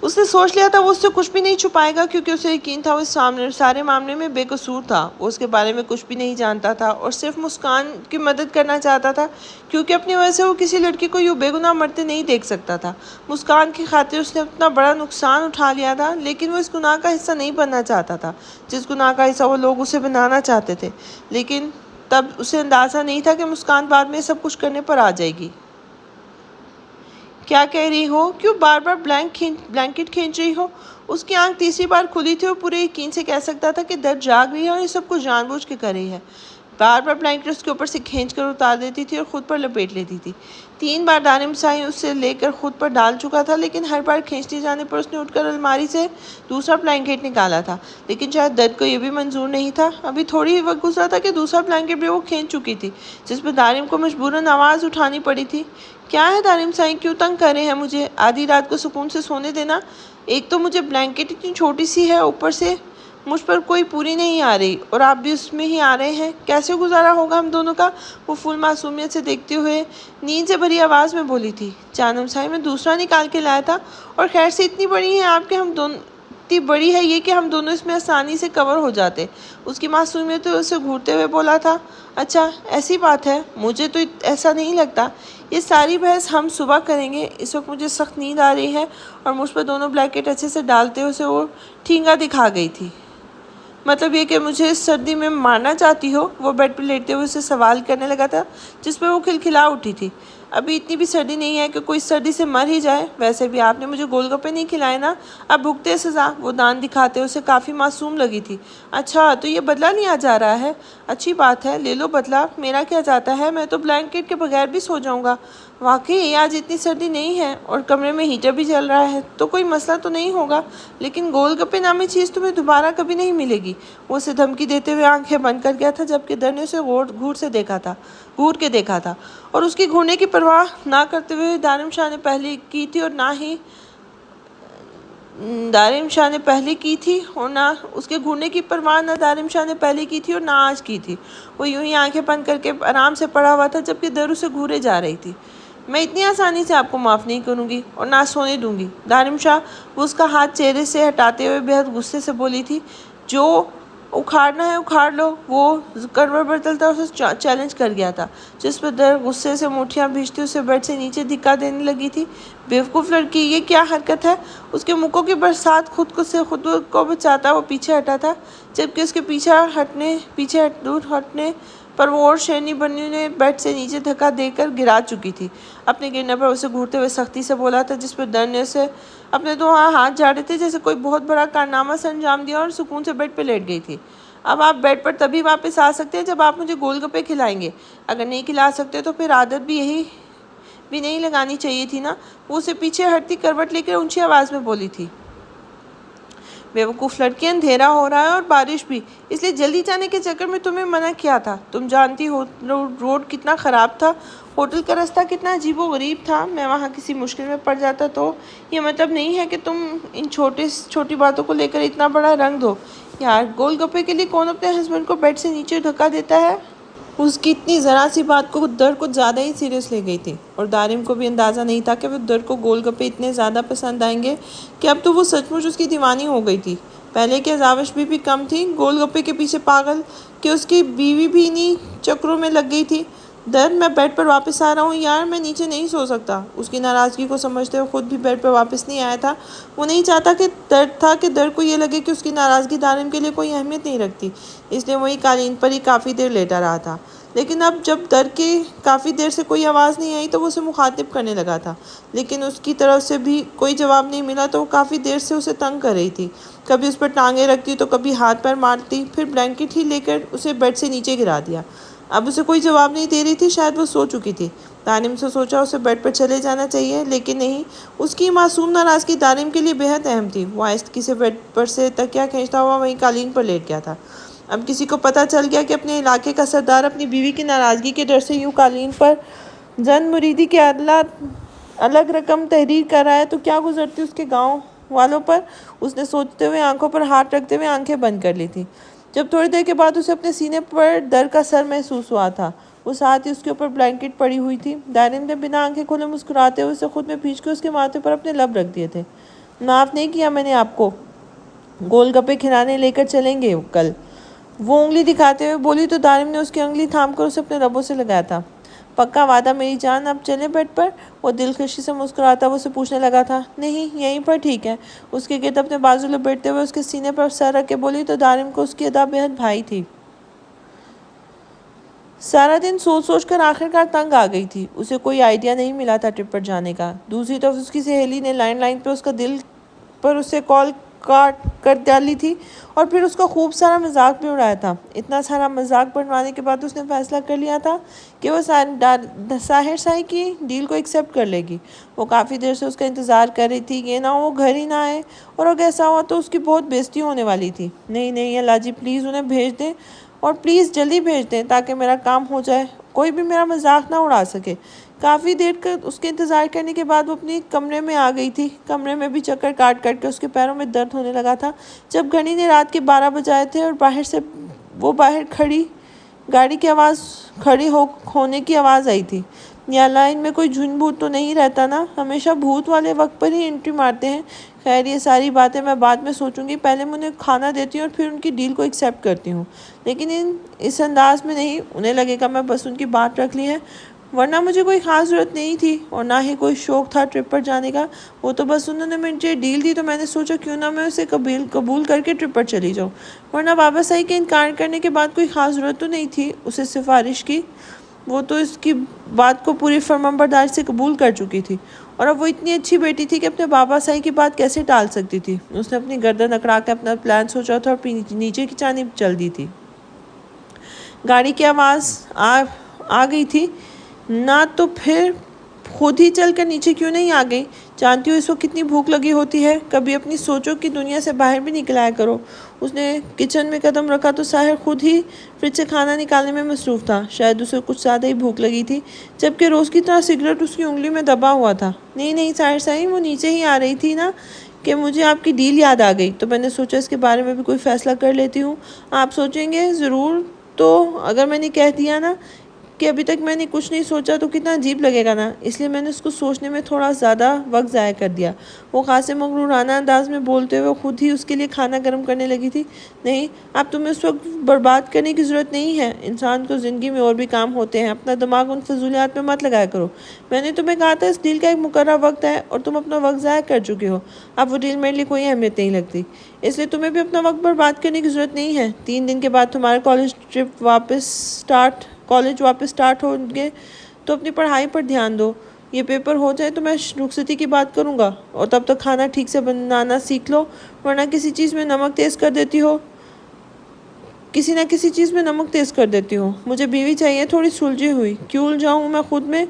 اس نے سوچ لیا تھا وہ اس سے کچھ بھی نہیں چھپائے گا، کیونکہ اسے یقین تھا وہ اس سارے معاملے میں بے قصور تھا۔ وہ اس کے بارے میں کچھ بھی نہیں جانتا تھا اور صرف مسکان کی مدد کرنا چاہتا تھا، کیونکہ اپنی وجہ سے وہ کسی لڑکی کو یوں بے گناہ مرتے نہیں دیکھ سکتا تھا۔ مسکان کی خاطر اس نے اتنا بڑا نقصان اٹھا لیا تھا، لیکن وہ اس گناہ کا حصہ نہیں بننا چاہتا تھا جس گناہ کا حصہ وہ لوگ اسے بنانا چاہتے تھے۔ لیکن تب اسے اندازہ نہیں تھا کہ مسکان بعد میں سب کچھ کرنے پر آ جائے گی۔ کیا کہہ رہی ہو؟ کیوں بار بار بلینکٹ کھینچ رہی ہو؟ اس کی آنکھ تیسری بار کھلی تھی اور پورے یقین سے کہہ سکتا تھا کہ درد جاگ رہی ہے اور یہ سب کچھ جان بوجھ کے کر رہی ہے۔ بار بار بلینکٹ اس کے اوپر سے کھینچ کر اتار دیتی تھی اور خود پر لپیٹ لیتی تھی۔ 3 بار دانم سائی اسے لے کر خود پر ڈال چکا تھا، لیکن ہر بار کھینچتے جانے پر اس نے اٹھ کر الماری سے دوسرا بلینکٹ نکالا تھا۔ لیکن شاید درد کو یہ بھی منظور نہیں تھا۔ ابھی تھوڑی ہی وقت گزرا تھا کہ دوسرا بلینکٹ بھی وہ کھینچ چکی تھی، جس پر دانم کو مجبوراً آواز اٹھانی پڑی تھی۔ کیا ہے دانم سائی، کیوں تنگ کر رہے ہیں مجھے؟ آدھی رات کو سکون سے سونے دینا۔ ایک تو مجھے بلینکٹ اتنی چھوٹی سی ہے، اوپر سے مجھ پر کوئی پوری نہیں آ رہی اور آپ بھی اس میں ہی آ رہے ہیں۔ کیسے گزارا ہوگا ہم دونوں کا؟ وہ فل معصومیت سے دیکھتے ہوئے نیند سے بھری آواز میں بولی تھی۔ جانم سائی میں دوسرا نکال کے لایا تھا، اور خیر سے اتنی بڑی ہے آپ کے ہم دونوں اتنی بڑی ہے یہ کہ ہم دونوں اس میں آسانی سے کور ہو جاتے۔ اس کی معصومیت اسے گھورتے ہوئے بولا تھا۔ اچھا ایسی بات ہے، مجھے تو ایسا نہیں لگتا۔ یہ ساری بحث ہم صبح کریں گے۔ اس وقت مجھے سخت نیند آ رہی ہے۔ اور مجھ پر دونوں بلینکٹ اچھے سے ڈالتے ہوئے اسے وہ ٹھینگا دکھا گئی تھی۔ مطلب یہ کہ مجھے اس سردی میں مارنا چاہتی ہو؟ وہ بیڈ پہ لیٹتے ہوئے اسے سوال کرنے لگا تھا، جس پہ وہ کھلکھلا اٹھی تھی۔ ابھی اتنی بھی سردی نہیں ہے کہ کوئی سردی سے مر ہی جائے۔ ویسے بھی آپ نے مجھے گول گپے نہیں کھلائے نا، اب بھگتے سزا۔ وہ دان دکھاتے اسے کافی معصوم لگی تھی۔ اچھا تو یہ بدلہ لیا جا رہا ہے؟ اچھی بات ہے، لے لو بدلہ۔ میرا کیا جاتا ہے، میں تو بلینکٹ کے بغیر بھی سو جاؤں گا۔ واقعی آج اتنی سردی نہیں ہے اور کمرے میں ہیٹر بھی چل رہا ہے، تو کوئی مسئلہ تو نہیں ہوگا۔ لیکن گول گپے نامی چیز تمہیں دوبارہ کبھی نہیں ملے گی۔ وہ اسے دھمکی دیتے ہوئے آنکھیں بند کر گیا تھا، جبکہ در نے اسے گھور کے دیکھا تھا اور اس کی گھورنے کی پرواہ نہ کرتے ہوئے دانم شاہ نے پہلے کی تھی اور نہ اس کے گھورنے کی پرواہ نہ دانم شاہ نے پہلے کی تھی اور نہ آج کی تھی۔ وہ یوں ہی آنکھیں بند کر کے آرام سے پڑا ہوا تھا، جبکہ در اسے گھورے جا رہی تھی۔ میں اتنی آسانی سے آپ کو معاف نہیں کروں گی اور نہ سونے دوں گی دانم شاہ، وہ اس کا ہاتھ چہرے سے ہٹاتے ہوئے بے حد غصے سے بولی تھی۔ جو اکھاڑنا ہے اکھاڑ لو۔ وہ کروٹ بدلتا اسے چیلنج کر گیا تھا، جس پر در غصے سے مٹھیاں بھیجتی اسے بیڈ سے نیچے دھکا دینے لگی تھی۔ بیوقوف لڑکی، یہ کیا حرکت ہے؟ اس کے مکوں کی برسات خود کو بچاتا وہ پیچھے ہٹا تھا، جبکہ اس کے پیچھے دور ہٹنے پر وہ اور شیرنی بنو نے بیڈ سے نیچے دھکا دے کر گرا چکی تھی۔ اپنے گرنے پر اسے گھورتے ہوئے سختی سے بولا تھا، جس پر در نے اسے اپنے 2 ہاتھ جھاڑے تھے جیسے کوئی بہت بڑا کارنامہ سے انجام دیا اور سکون سے بیڈ پہ لیٹ گئی تھی۔ اب آپ بیڈ پر تبھی واپس آ سکتے ہیں جب آپ مجھے گول گپے کھلائیں گے۔ اگر نہیں کھلا سکتے تو پھر عادت بھی نہیں لگانی چاہیے تھی نا۔ وہ اسے پیچھے ہٹتی کروٹ لے کر اونچی آواز میں بولی تھی۔ بیوقوف لڑکی، اندھیرا ہو رہا ہے اور بارش بھی، اس لیے جلدی جانے کے چکر میں تمہیں منع کیا تھا۔ تم جانتی ہو روڈ کتنا خراب تھا، ہوٹل کا راستہ کتنا عجیب و غریب تھا۔ میں وہاں کسی مشکل میں پڑ جاتا تو یہ مطلب نہیں ہے کہ تم ان چھوٹی باتوں کو لے کر اتنا بڑا رنگ دو۔ یار گول گپے کے لیے کون اپنے ہسبینڈ کو بیڈ سے نیچے دھکا دیتا ہے؟ اس کی اتنی ذرا سی بات کو در کچھ زیادہ ہی سیریس لے گئی تھی، اور دانم کو بھی اندازہ نہیں تھا کہ وہ در کو گول گپے اتنے زیادہ پسند آئیں گے کہ اب تو وہ سچ مچ اس کی دیوانی ہو گئی تھی۔ پہلے کی ازاوش بھی کم تھی، گول گپے کے پیچھے پاگل کہ اس کی بیوی بھی انہی چکروں میں لگ گئی تھی۔ در میں بیڈ پر واپس آ رہا ہوں یار، میں نیچے نہیں سو سکتا۔ اس کی ناراضگی کو سمجھتے ہوئے خود بھی بیڈ پر واپس نہیں آیا تھا۔ وہ نہیں چاہتا کہ در کو یہ لگے کہ اس کی ناراضگی دانم کے لیے کوئی اہمیت نہیں رکھتی، اس لیے وہی قالین پر ہی کافی دیر لیٹا رہا تھا۔ لیکن اب جب در کے کافی دیر سے کوئی آواز نہیں آئی تو وہ اسے مخاطب کرنے لگا تھا، لیکن اس کی طرف سے بھی کوئی جواب نہیں ملا تو وہ کافی دیر سے اسے تنگ کر رہی تھی۔ کبھی اس پر ٹانگیں رکھتی تو کبھی ہاتھ پیر مارتی، پھر بلینکٹ ہی لے کر اسے بیڈ سے نیچے گرا دیا۔ اب اسے کوئی جواب نہیں دے رہی تھی، شاید وہ سو چکی تھی۔ دانم سے سوچا اسے بیڈ پر چلے جانا چاہیے، لیکن نہیں، اس کی معصوم ناراضگی دانم کے لیے بے حد اہم تھی۔ وہ آہستگی سے بیڈ پر سے تکیہ کھینچتا ہوا وہیں قالین پر لیٹ گیا تھا۔ اب کسی کو پتہ چل گیا کہ اپنے علاقے کا سردار اپنی بیوی کی ناراضگی کے ڈر سے یوں قالین پر زن مریدی کے الگ رقم تحریر کر رہا ہے تو کیا گزرتی اس کے گاؤں والوں پر۔ اس نے سوچتے ہوئے آنکھوں پر ہاتھ رکھتے ہوئے آنکھیں بند کر لی تھی، جب تھوڑی دیر کے بعد اسے اپنے سینے پر در کا سر محسوس ہوا تھا۔ وہ ساتھ ہی اس کے اوپر بلینکٹ پڑی ہوئی تھی۔ دانم نے بنا آنکھیں کھولے مسکراتے ہوئے اسے خود میں کھینچ کے اس کے ماتھے پر اپنے لب رکھ دیے تھے۔ معاف نہیں کیا میں نے آپ کو، گول گپے کھلانے لے کر چلیں گے کل۔ وہ انگلی دکھاتے ہوئے بولی تو دارم نے اس کی انگلی تھام کر اسے اپنے لبوں سے لگایا تھا۔ پکا وعدہ میری جان، اب چلیں بیڈ پر؟ وہ دلکشی سے مسکراتا وہ اسے پوچھنے لگا تھا۔ نہیں، یہیں پر ٹھیک ہے۔ اس کے گرد اپنے بازو لپیٹتے ہوئے اس کے سینے پر سر رکھ کے بولی تو دارم کو اس کی ادا بےحد بھائی تھی۔ سارا دن سوچ سوچ کر آخرکار تنگ آ گئی تھی۔ اسے کوئی آئیڈیا نہیں ملا تھا ٹرپ پر جانے کا۔ دوسری طرف اس کی سہیلی نے لائن پہ اس کا دل پر اسے کال کاٹ کر ڈالی تھی اور پھر اس کا خوب سارا مذاق بھی اڑایا تھا۔ اتنا سارا مذاق بنوانے کے بعد اس نے فیصلہ کر لیا تھا کہ وہ ساحر سائی کی ڈیل کو ایکسیپٹ کر لے گی۔ وہ کافی دیر سے اس کا انتظار کر رہی تھی، یہ نہ ہو وہ گھر ہی نہ آئے، اور اگر ایسا ہوا تو اس کی بہت بےزتی ہونے والی تھی۔ نہیں اللہ جی، پلیز انہیں بھیج دیں، اور پلیز جلدی بھیج دیں تاکہ میرا کام ہو جائے، کوئی بھی میرا مذاق نہ اڑا سکے۔ کافی دیر اس کے انتظار کرنے کے بعد وہ اپنی کمرے میں آ گئی تھی۔ کمرے میں بھی چکر کاٹ کے اس کے پیروں میں درد ہونے لگا تھا جب گھڑی نے رات کے 12 بجائے تھے اور باہر کھڑی گاڑی کی آواز کھڑی ہونے کی آواز آئی تھی۔ یا اللہ، ان میں کوئی جھن بھوت تو نہیں رہتا نا؟ ہمیشہ بھوت والے وقت پر ہی انٹری مارتے ہیں۔ خیر، یہ ساری باتیں میں بعد میں سوچوں گی، پہلے میں انہیں کھانا دیتی ہوں اور پھر ان کی ڈیل کو ایکسیپٹ کرتی ہوں، لیکن اس انداز میں نہیں۔ انہیں لگے گا میں بس ان کی بات رکھ لی ہے، ورنہ مجھے کوئی خاص ضرورت نہیں تھی اور نہ ہی کوئی شوق تھا ٹرپ پر جانے کا۔ وہ تو بس انہوں نے مجھے ڈیل دی تو میں نے سوچا کیوں نہ میں اسے قبول کر کے ٹرپ پر چلی جاؤں، ورنہ بابا صاحب کے انکار کرنے کے بعد کوئی خاص ضرورت تو نہیں تھی اسے سفارش کی۔ وہ تو اس کی بات کو پوری فرمانبرداری سے قبول کر چکی تھی، اور اب وہ اتنی اچھی بیٹی تھی کہ اپنے بابا صاحب کی بات کیسے ٹال سکتی تھی۔ اس نے اپنی گردن اکڑا کے اپنا پلان سوچا تھا اور نیچے کی جانب چل دی تھی۔ گاڑی کی آواز آ گئی تھی نہ، تو پھر خود ہی چل کر نیچے کیوں نہیں آ گئی؟ جانتی ہو اس وقت کتنی بھوک لگی ہوتی ہے، کبھی اپنی سوچوں کی دنیا سے باہر بھی نکل آیا کرو۔ اس نے کچن میں قدم رکھا تو ساحر خود ہی فریج سے کھانا نکالنے میں مصروف تھا۔ شاید اسے کچھ زیادہ ہی بھوک لگی تھی، جبکہ روز کی طرح سگریٹ اس کی انگلی میں دبا ہوا تھا۔ نہیں ساحر صاحب، وہ نیچے ہی آ رہی تھی نا کہ مجھے آپ کی ڈیل یاد آ گئی، تو میں نے سوچا اس کے بارے میں بھی کوئی فیصلہ کر لیتی ہوں۔ آپ سوچیں گے ضرور، تو اگر میں نے کہہ دیا نا کہ ابھی تک میں نے کچھ نہیں سوچا تو کتنا عجیب لگے گا نا، اس لیے میں نے اس کو سوچنے میں تھوڑا زیادہ وقت ضائع کر دیا۔ وہ خاصے مغرورانہ انداز میں بولتے ہوئے خود ہی اس کے لیے کھانا گرم کرنے لگی تھی۔ نہیں، اب تمہیں اس وقت برباد کرنے کی ضرورت نہیں ہے، انسان کو زندگی میں اور بھی کام ہوتے ہیں، اپنا دماغ ان فضولیات میں مت لگایا کرو۔ میں نے تمہیں کہا تھا اس ڈیل کا ایک مقررہ وقت ہے اور تم اپنا وقت ضائع کر چکے ہو، اب وہ ڈیل میرے لیے کوئی اہمیت نہیں لگتی، اس لیے تمہیں بھی اپنا وقت برباد کرنے کی ضرورت نہیں ہے۔ 3 دن کے بعد تمہارا کالج واپس سٹارٹ ہوں گے تو اپنی پڑھائی پر دھیان دو۔ یہ پیپر ہو جائے تو میں رخصتی کی بات کروں گا، اور تب تک کھانا ٹھیک سے بنانا سیکھ لو، ورنہ کسی نہ کسی چیز میں نمک تیز کر دیتی ہو۔ مجھے بیوی چاہیے تھوڑی سلجھی ہوئی، کیوں الجھاؤں میں خود میں؟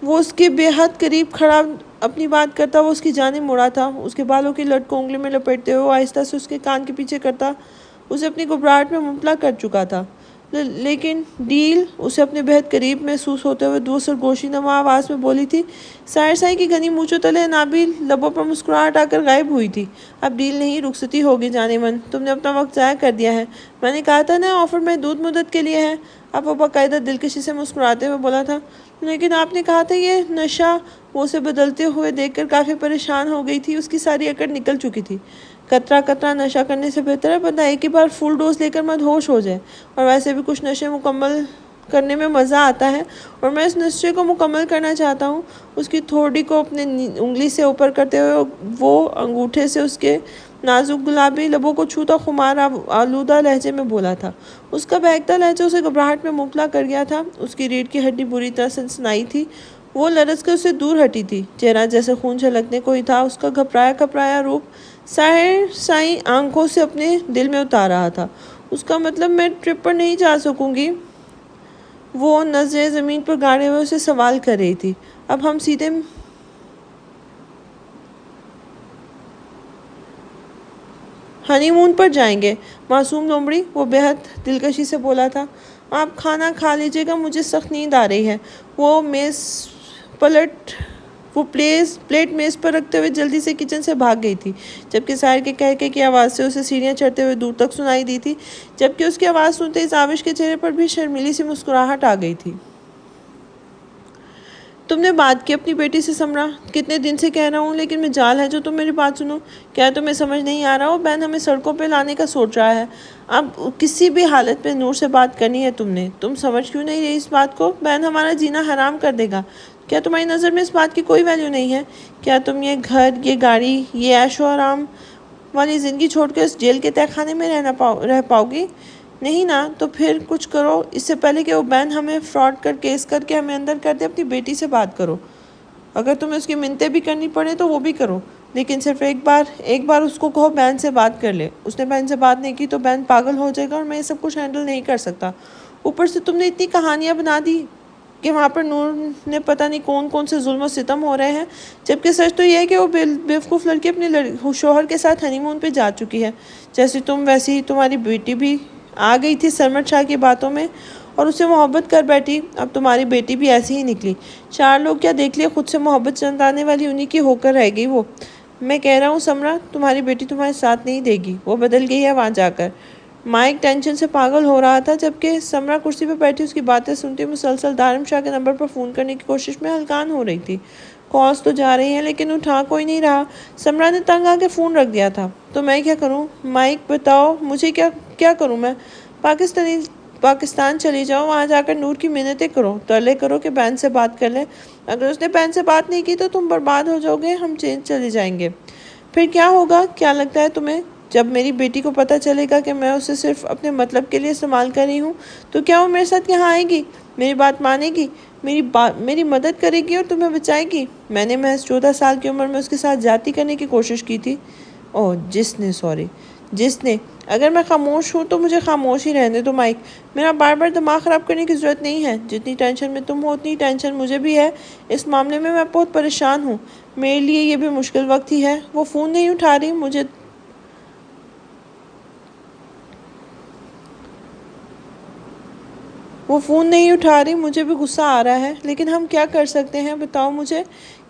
وہ اس کے بے حد قریب کھڑا اپنی بات کرتا وہ اس کی جانب مڑا تھا، اس کے بالوں کی لٹ کو انگلی میں لپیٹتے ہوئے وہ آہستہ سے اس کے کان کے پیچھے کرتا اسے اپنی گھبراہٹ میں مبتلا کر چکا تھا۔ لیکن ڈیل اسے اپنے بہت قریب محسوس ہوتے ہوئے دو سرگوشی نما آواز میں بولی تھی۔ ساحر صاحب کی گھنی مونچھوں تلے نابیل لبوں پر مسکراہٹ آ کر غائب ہوئی تھی۔ اب ڈیل نہیں، رخصتی ہوگی جانے من، تم نے اپنا وقت ضائع کر دیا ہے، میں نے کہا تھا نا آفر محدود مدت کے لیے ہے۔ اب وہ باقاعدہ دلکشی سے مسکراتے ہوئے بولا تھا۔ لیکن آپ نے کہا تھا یہ نشہ، وہ اسے بدلتے ہوئے دیکھ کر کافی پریشان ہو گئی تھی، اس کی ساری اکڑ نکل چکی تھی۔ قطرہ قطرہ نشہ کرنے سے بہتر ہے بندہ ایک ہی بار فل ڈوز لے کر مدہوش ہو جائے، اور ویسے بھی کچھ نشے مکمل کرنے میں مزہ آتا ہے، اور میں اس نشے کو مکمل کرنا چاہتا ہوں۔ اس کی تھوڑی کو اپنے انگلی سے اوپر کرتے ہوئے وہ انگوٹھے سے اس کے نازک گلابی لبوں کو چھوتا خمار آلودہ لہجے میں بولا تھا۔ اس کا بہکتا لہجہ اسے گھبراہٹ میں مبتلا کر گیا تھا، اس کی ریڑھ کی ہڈی بری طرح سنسنائی تھی، وہ لرز کر اسے دور ہٹی تھی، چہرہ جیسے خون چھلکنے کو ہی تھا، اس کا گھبرایا روپ ساحر سائی آنکھوں سے اپنے دل میں اتار رہا تھا۔ اس کا مطلب میں ٹرپ پر نہیں جا سکوں گی؟ وہ نظریں زمین پر گاڑے ہوئے اسے سوال کر رہی تھی۔ اب ہم سیدھے ہنی مون پر جائیں گے معصوم لومڑی، وہ بےحد دلکشی سے بولا تھا۔ آپ کھانا کھا لیجیے گا، مجھے سخت نیند آ رہی ہے۔ وہ پلیٹ میز پر رکھتے ہوئے جلدی سے کچن سے بھاگ گئی تھی، جبکہ ساحر کے کہکے کی آواز سے اسے سیڑھیاں چڑھتے ہوئے دور تک سنائی دی تھی، جبکہ اس کی آواز سنتے ہی ساوش کے چہرے پر بھی شرمیلی سی مسکراہٹ آ گئی تھی۔ تم نے بات کی اپنی بیٹی سے سمرا؟ کتنے دن سے کہہ رہا ہوں لیکن مجال ہے جو تم میری بات سنو۔ کیا تمہیں سمجھ نہیں آ رہا ہو؟ بہن ہمیں سڑکوں پہ لانے کا سوچ رہا ہے۔ اب کسی بھی حالت میں نور سے بات کرنی ہے تم سمجھ کیوں نہیں رہی اس بات کو؟ بہن ہمارا جینا حرام کر دے گا۔ کیا تمہاری نظر میں اس بات کی کوئی ویلیو نہیں ہے؟ کیا تم یہ گھر، یہ گاڑی، یہ عیش و آرام والی زندگی چھوڑ کے اس جیل کے تہہ خانے میں رہ پاؤ گی؟ نہیں نا، تو پھر کچھ کرو اس سے پہلے کہ وہ بہن ہمیں فراڈ کر کیس کر کے ہمیں اندر کر دے۔ اپنی بیٹی سے بات کرو، اگر تمہیں اس کی منتیں بھی کرنی پڑے تو وہ بھی کرو، لیکن صرف ایک بار اس کو کہو بہن سے بات کر لے۔ اس نے بہن سے بات نہیں کی تو بہن پاگل ہو جائے گا اور میں یہ سب کچھ ہینڈل نہیں کر سکتا۔ اوپر سے تم نے اتنی کہانیاں بنا دی کہ وہاں پر نور نے پتہ نہیں کون سے ظلم و ستم ہو رہے ہیں، جبکہ سچ تو یہ ہے کہ وہ بیوقوف لڑکی اپنے شوہر کے ساتھ ہنی مون پہ جا چکی ہے۔ جیسے تم ویسی ہی تمہاری بیٹی بھی آ گئی تھی سرمد شاہ کی باتوں میں اور اسے محبت کر بیٹھی۔ اب تمہاری بیٹی بھی ایسی ہی نکلی۔ 4 لوگ کیا دیکھ لیے، خود سے محبت جتانے والی انہی کی ہو کر رہ گئی وہ۔ میں کہہ رہا ہوں سمرا، تمہاری بیٹی تمہارے ساتھ نہیں دے گی، وہ بدل گئی ہے وہاں جا کر۔ مائک ٹینشن سے پاگل ہو رہا تھا جبکہ سمرا کرسی پہ بیٹھی اس کی باتیں سنتی مسلسل دارم شاہ کے نمبر پر فون کرنے کی کوشش میں ہلکان ہو رہی تھی۔ کالز تو جا رہی ہیں لیکن اٹھا کوئی نہیں رہا۔ سمرا نے تنگ آ کے فون رکھ دیا تھا۔ تو میں کیا کروں؟ مائک بتاؤ مجھے کیا کروں میں؟ پاکستان چلی جاؤ، وہاں جا کر نور کی منتیں کرو، ترلے کرو کہ بہن سے بات کر لے۔ اگر اس نے بہن سے بات نہیں کی تو تم برباد ہو جاؤ گے، ہم چلے جائیں گے۔ پھر کیا ہوگا؟ کیا لگتا ہے تمہیں؟ جب میری بیٹی کو پتہ چلے گا کہ میں اسے صرف اپنے مطلب کے لیے استعمال کر رہی ہوں تو کیا وہ میرے ساتھ یہاں آئے گی، میری بات مانے گی، میری مدد کرے گی اور تمہیں بچائے گی؟ میں نے محض 14 سال کی عمر میں اس کے ساتھ زیادتی کرنے کی کوشش کی تھی۔ جس نے اگر میں خاموش ہوں تو مجھے خاموش ہی رہنے دو مائک۔ میرا بار بار دماغ خراب کرنے کی ضرورت نہیں ہے۔ جتنی ٹینشن میں تم ہو اتنی ٹینشن مجھے بھی ہے۔ اس معاملے میں بہت پریشان ہوں، میرے لیے یہ بھی مشکل وقت ہی ہے۔ وہ فون نہیں اٹھا رہی، مجھے بھی غصہ آ رہا ہے، لیکن ہم کیا کر سکتے ہیں بتاؤ مجھے؟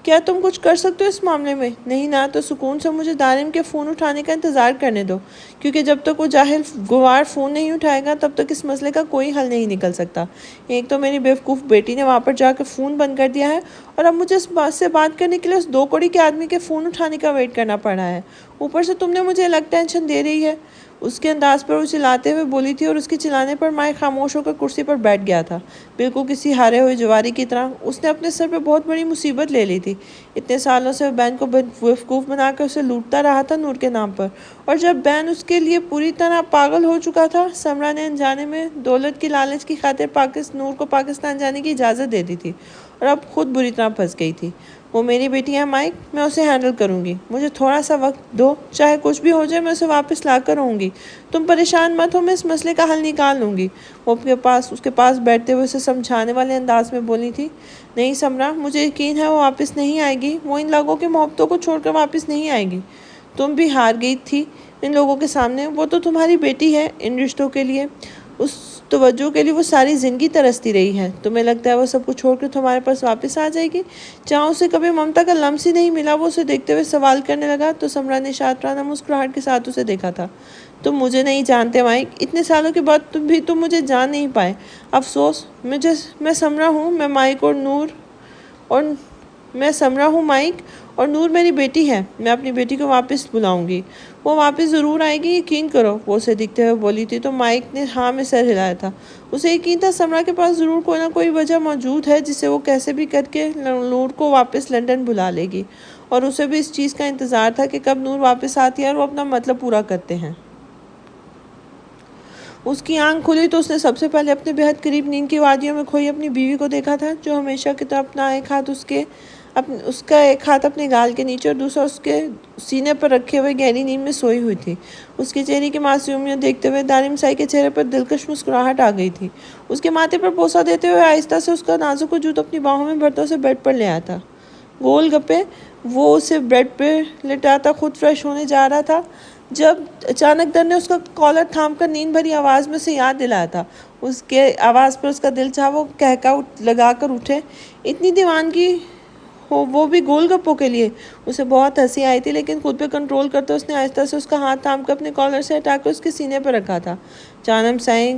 کیا تم کچھ کر سکتے ہو اس معاملے میں؟ نہیں نا، تو سکون سے مجھے دارم کے فون اٹھانے کا انتظار کرنے دو، کیونکہ جب تک وہ جاہل گوار فون نہیں اٹھائے گا تب تک اس مسئلے کا کوئی حل نہیں نکل سکتا۔ ایک تو میری بیوقوف بیٹی نے وہاں پر جا کے فون بند کر دیا ہے اور اب مجھے اس بات سے بات کرنے کے لیے اس 2 کوڑی کے آدمی کے فون اٹھانے کا ویٹ کرنا پڑ رہا ہے۔ اوپر سے تم نے مجھے الگ ٹینشن دے رہی ہے۔ اس کے انداز پر وہ چلاتے ہوئے بولی تھی اور اس کے چلانے پر مائک خاموش ہو کر کرسی پر بیٹھ گیا تھا، بالکل کسی ہارے ہوئے جواری کی طرح۔ اس نے اپنے سر پہ بہت بڑی مصیبت لے لی تھی۔ اتنے سالوں سے وہ بہن کو بیوقوف بنا کر اسے لوٹتا رہا تھا نور کے نام پر، اور جب بہن اس کے لیے پوری طرح پاگل ہو چکا تھا، سمرا نے انجانے میں دولت کی لالچ کی خاطر نور کو پاکستان جانے کی اجازت دے دی تھی اور اب خود بری طرح پھنس گئی تھی۔ وہ میری بیٹی ہے مائک، میں اسے ہینڈل کروں گی، مجھے تھوڑا سا وقت دو، چاہے کچھ بھی ہو جائے میں اسے واپس لا کر رہوں گی۔ تم پریشان مت ہو، میں اس مسئلے کا حل نکال لوں گی۔ وہ اس کے پاس بیٹھتے ہوئے اسے سمجھانے والے انداز میں بولی تھی۔ نہیں سمرا، مجھے یقین ہے وہ واپس نہیں آئے گی، وہ ان لوگوں کی محبتوں کو چھوڑ کر واپس نہیں آئے گی۔ تم بھی ہار گئی تھی ان لوگوں کے سامنے، وہ تو تمہاری بیٹی ہے، ان رشتوں کے لیے، اس توجہ کے لیے وہ ساری زندگی ترستی رہی ہے۔ تمہیں لگتا ہے وہ سب کچھ چھوڑ کر تمہارے پاس واپس آ جائے گی؟ جہاں اسے کبھی ممتا کا لمس ہی نہیں ملا وہ اسے دیکھتے ہوئے سوال کرنے لگا تو سمرا نے شاطرانہ مسکراہٹ کے ساتھ اسے دیکھا تھا۔ تم مجھے نہیں جانتے مائک، اتنے سالوں کے بعد تم مجھے جان نہیں پائے، افسوس۔ میں سمرا ہوں، مائک اور نور میری بیٹی ہے، میں اپنی بیٹی کو واپس بلاؤں گی، وہ واپس ضرور آئے گی، یقین کرو، وہ اسے دیکھتے ہوئے بولی تھی تو مائک نے ہاں میں سر ہلایا تھا۔ اسے یقین تھا سمرا کے پاس ضرور کوئی نہ کوئی وجہ موجود ہے جسے وہ کیسے بھی کر کے نور کو واپس لندن بلا لے گی، اور اسے بھی اس چیز کا انتظار تھا کہ کب نور واپس آتی ہے اور وہ اپنا مطلب پورا کرتے ہیں۔ اس کی آنکھ کھلی تو اس نے سب سے پہلے اپنے بہت قریب نیند کی وادیوں میں کھوئی اپنی بیوی کو دیکھا تھا، جو ہمیشہ کی طرح اپنا اس کا ایک ہاتھ اپنے گال کے نیچے اور دوسرا اس کے سینے پر رکھے ہوئے گہری نیند میں سوئی ہوئی تھی۔ اس کے چہرے کی معصومیت دیکھتے ہوئے دارم سائی کے چہرے پر دلکش مسکراہٹ آ گئی تھی۔ اس کے ماتھے پر بوسہ دیتے ہوئے آہستہ سے اس کا نازک وجود اپنی باہوں میں بھرتا اسے بیڈ پر لے آیا تھا۔ گول گپے وہ اسے بیڈ پہ لٹاتا خود فریش ہونے جا رہا تھا جب اچانک در نے اس کا کالر تھام کر نیند بھری آواز میں اسے یاد دلایا تھا۔ اس کے آواز پر اس کا دل چاہا وہ کہکا لگا کر اٹھے۔ اتنی دیوانگی ہو، وہ بھی گول گپوں کے لیے؟ اسے بہت ہنسی آئی تھی لیکن خود پہ کنٹرول کرتے اس نے آہستہ سے اس کا ہاتھ تھام کر اپنے کالر سے ہٹا کر اس کے سینے پر رکھا تھا۔ جانم سائیں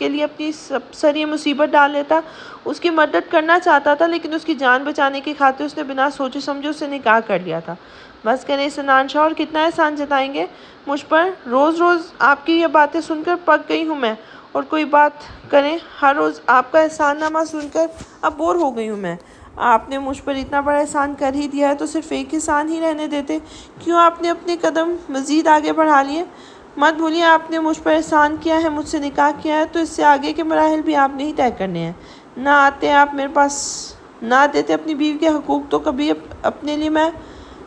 کے لیے اپنی سر یہ مصیبت ڈال لیتا. اس کی مدد کرنا چاہتا تھا لیکن اس کی جان بچانے کی خاطر اس نے بنا سوچے سمجھے اس سے نکاح کر لیا تھا. بس کریں سنان شاہ، اور کتنا احسان جتائیں گے مجھ پر. روز روز آپ کی یہ باتیں سن کر پک گئی ہوں میں، اور کوئی بات کریں ہر روز آپ کا احسان نامہ سن کر اب بور ہو گئی ہوں میں. آپ نے مجھ پر اتنا بڑا احسان کر ہی دیا ہے تو صرف ایک احسان ہی رہنے دیتے. کیوں آپ نے اپنے قدم مزید آگے بڑھا لیے؟ مت بھولیے آپ نے مجھ پر احسان کیا ہے، مجھ سے نکاح کیا ہے، تو اس سے آگے کے مراحل بھی آپ نے ہی طے کرنے ہیں. نہ آتے آپ میرے پاس، نہ دیتے اپنی بیوی کے حقوق، تو کبھی اپنے لیے میں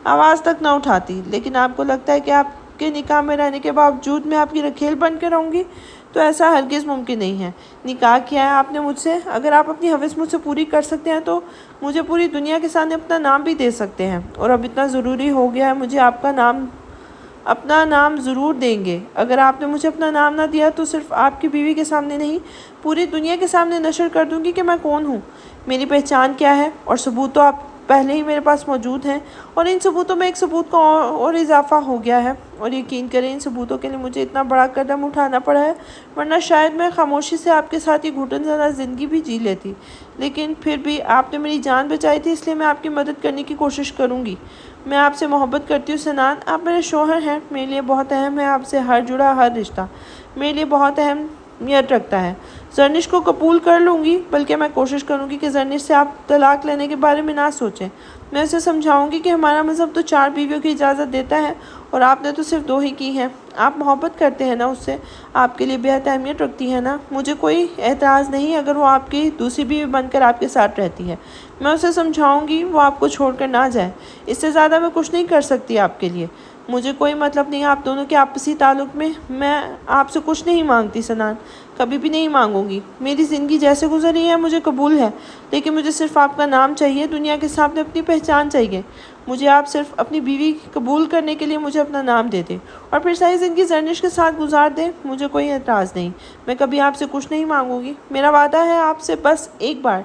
آواز تک نہ اٹھاتی. لیکن آپ کو لگتا ہے کہ آپ کے نکاح میں رہنے کے باوجود میں آپ کی رکھیل بن کے رہوں گی، تو ایسا ہرگز ممکن نہیں ہے. نکاح کیا ہے آپ نے مجھ سے، اگر آپ اپنی حوث مجھ سے پوری کر سکتے ہیں تو مجھے پوری دنیا کے سامنے اپنا نام بھی دے سکتے ہیں. اور اب اتنا ضروری ہو گیا ہے، مجھے آپ کا نام، اپنا نام ضرور دیں گے. اگر آپ نے مجھے اپنا نام نہ دیا تو صرف آپ کی بیوی کے سامنے نہیں، پوری دنیا کے سامنے نشر کر دوں گی کہ میں کون ہوں، میری پہچان کیا ہے. اور ثبوت تو آپ پہلے ہی میرے پاس موجود ہیں، اور ان ثبوتوں میں ایک ثبوت کا اور اضافہ ہو گیا ہے. اور یقین کریں ان ثبوتوں کے لیے مجھے اتنا بڑا قدم اٹھانا پڑا ہے، ورنہ شاید میں خاموشی سے آپ کے ساتھ یہ گھٹن زدہ زندگی بھی جی لیتی. لیکن پھر بھی آپ نے میری جان بچائی تھی، اس لیے میں آپ کی مدد کرنے کی کوشش کروں گی. میں آپ سے محبت کرتی ہوں سنان، آپ میرے شوہر ہیں. میرے لیے بہت اہم ہے آپ سے جڑا ہر رشتہ، میرے لیے بہت اہمیت رکھتا ہے. زرنش کو قبول کر لوں گی، بلکہ میں کوشش کروں گی کہ زرنش سے آپ طلاق لینے کے بارے میں نہ سوچیں. میں اسے سمجھاؤں گی کہ ہمارا مذہب تو 4 بیویوں کی اجازت دیتا ہے اور آپ نے تو صرف 2 ہی کی ہیں. آپ محبت کرتے ہیں نا اس سے، آپ کے لیے بہت اہمیت رکھتی ہے نا. مجھے کوئی اعتراض نہیں اگر وہ آپ کی دوسری بیوی بن کر آپ کے ساتھ رہتی ہے. میں اسے سمجھاؤں گی وہ آپ کو چھوڑ کر نہ جائے. اس سے زیادہ میں کچھ نہیں کر سکتی آپ کے لیے. مجھے کوئی مطلب نہیں آپ دونوں کے آپسی تعلق میں آپ سے کچھ نہیں مانگتی سنان، کبھی بھی نہیں مانگوں گی. میری زندگی جیسے گزری ہے مجھے قبول ہے، لیکن مجھے صرف آپ کا نام چاہیے، دنیا کے سامنے اپنی پہچان چاہیے. مجھے آپ صرف اپنی بیوی قبول کرنے کے لیے مجھے اپنا نام دے دیں اور پھر ساری زندگی زرنش کے ساتھ گزار دیں. مجھے کوئی اعتراض نہیں، میں کبھی آپ سے کچھ نہیں مانگوں گی. میرا وعدہ ہے آپ سے بس ایک بار.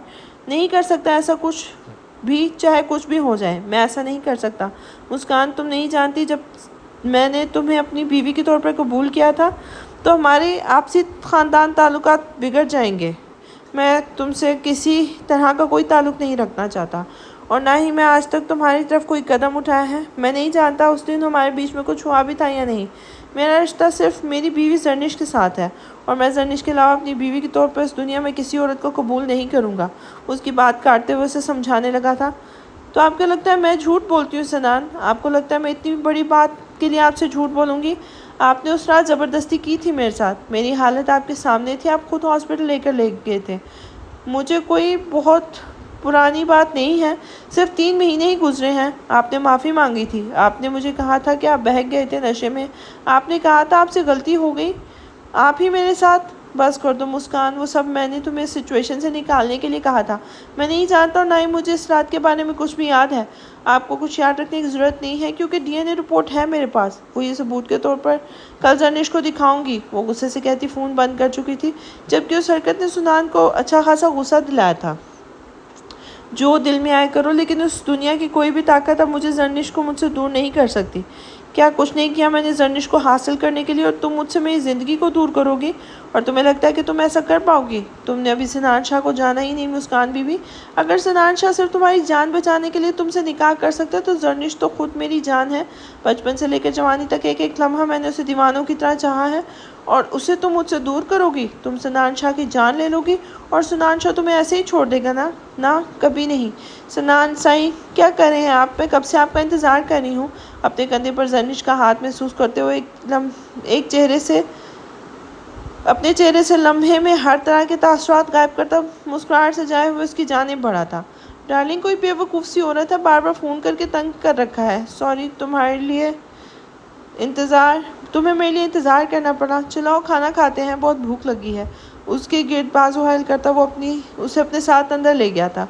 نہیں کر سکتا ایسا کچھ بھی، چاہے کچھ بھی ہو جائے، میں ایسا نہیں کر سکتا. مسکان، تم نہیں جانتی جب میں نے تمہیں اپنی بیوی کے طور پر قبول کیا تھا تو ہمارے آپسی خاندان تعلقات بگڑ جائیں گے. میں تم سے کسی طرح کا کوئی تعلق نہیں رکھنا چاہتا، اور نہ ہی میں آج تک تمہاری طرف کوئی قدم اٹھایا ہے. میں نہیں جانتا اس دن ہمارے بیچ میں کچھ ہوا بھی تھا یا نہیں. میرا رشتہ صرف میری بیوی زرنش کے ساتھ ہے، اور میں زرنش کے علاوہ اپنی بیوی کے طور پر اس دنیا میں کسی عورت کو قبول نہیں کروں گا. اس کی بات کاٹتے ہوئے اسے سمجھانے لگا تھا. تو آپ کو لگتا ہے میں جھوٹ بولتی ہوں سنان؟ آپ کو لگتا ہے میں اتنی بڑی بات کے لیے آپ سے جھوٹ بولوں گی؟ آپ نے اس رات زبردستی کی تھی میرے ساتھ، میری حالت آپ کے سامنے تھی، آپ خود ہاسپٹل لے کر لے گئے تھے. مجھے کوئی بہت پرانی بات نہیں ہے، صرف 3 مہینے ہی گزرے ہیں. آپ نے معافی مانگی تھی، آپ نے مجھے کہا تھا کہ آپ بہک گئے تھے نشے میں، آپ نے کہا تھا آپ سے غلطی ہو گئی، آپ ہی میرے ساتھ. بس کر دو مسکان، وہ سب میں نے تمہیں اس سچویشن سے نکالنے کے لیے کہا تھا. میں نہیں جانتا اور نہ ہی مجھے اس رات کے بارے میں کچھ بھی یاد ہے. آپ کو کچھ یاد رکھنے کی ضرورت نہیں ہے کیونکہ ڈی این اے رپورٹ ہے میرے پاس. وہ یہ ثبوت کے طور پر کل زرنش کو دکھاؤں گی. وہ غصے سے کہتی فون بند کر چکی تھی، جبکہ اس حرکت نے سنان کو اچھا خاصا غصہ دلایا تھا. جو دل میں آئے کرو، لیکن اس دنیا کی کوئی بھی طاقت اب مجھے زرنش کو مجھ سے دور نہیں کر سکتی. کیا کچھ نہیں کیا میں نے زرنش کو حاصل کرنے کے لیے، اور تم مجھ سے میری زندگی کو دور کرو گی؟ اور تمہیں لگتا ہے کہ تم ایسا کر پاؤ گی؟ تم نے ابھی سنان شاہ کو جانا ہی نہیں مسکان بیوی. اگر سنان شاہ صرف تمہاری جان بچانے کے لیے تم سے نکاح کر سکتا ہے تو زرنش تو خود میری جان ہے. بچپن سے لے کر جوانی تک ایک ایک لمحہ میں نے اسے دیوانوں کی طرح چاہا ہے، اور اسے تم مجھ سے دور کرو گی؟ تم سنان شاہ کی جان لے لو گی اور سنان شاہ تمہیں ایسے ہی چھوڑ دے گا نا؟ نہ، کبھی نہیں. سنان سائیں، کیا کر رہے ہیں آپ؟ میں کب سے آپ کا انتظار کر رہی ہوں. اپنے کندھے پر زرنش کا ہاتھ محسوس کرتے ہوئے اپنے چہرے سے لمحے میں ہر طرح کے تاثرات غائب کرتا مسکراہٹ سے جائے ہوئے اس کی جانب بڑھا تھا. ڈارلنگ، کوئی بے وقوف سی عورت ہے، بار بار فون کر کے تنگ کر رکھا ہے. سوری، تمہیں میرے لیے انتظار کرنا پڑا. چلاؤ کھانا کھاتے ہیں، بہت بھوک لگی ہے. اس کے گرد بازو حائل کرتا وہ اسے اپنے ساتھ اندر لے گیا تھا.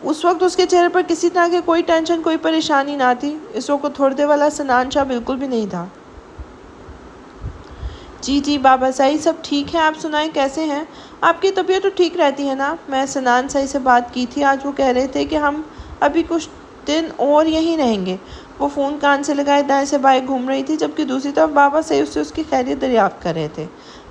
اس وقت اس کے چہرے پر کسی طرح کی کوئی ٹینشن، کوئی پریشانی نہ تھی. اس وقت تھوڑے والا سنان شاہ بالکل بھی نہیں تھا. جی بابا سائی، سب ٹھیک ہے. آپ سنائیں کیسے ہیں؟ آپ کی طبیعت تو ٹھیک رہتی ہے نا؟ میں سنان سائی سے بات کی تھی آج. وہ کہہ رہے تھے کہ ہم ابھی کچھ دن اور یہیں رہیں گے. وہ فون کان سے لگائے دائیں سے بائیں گھوم رہی تھی، جبکہ دوسری طرف بابا سائی اس سے اس کی خیریت دریافت کر رہے تھے.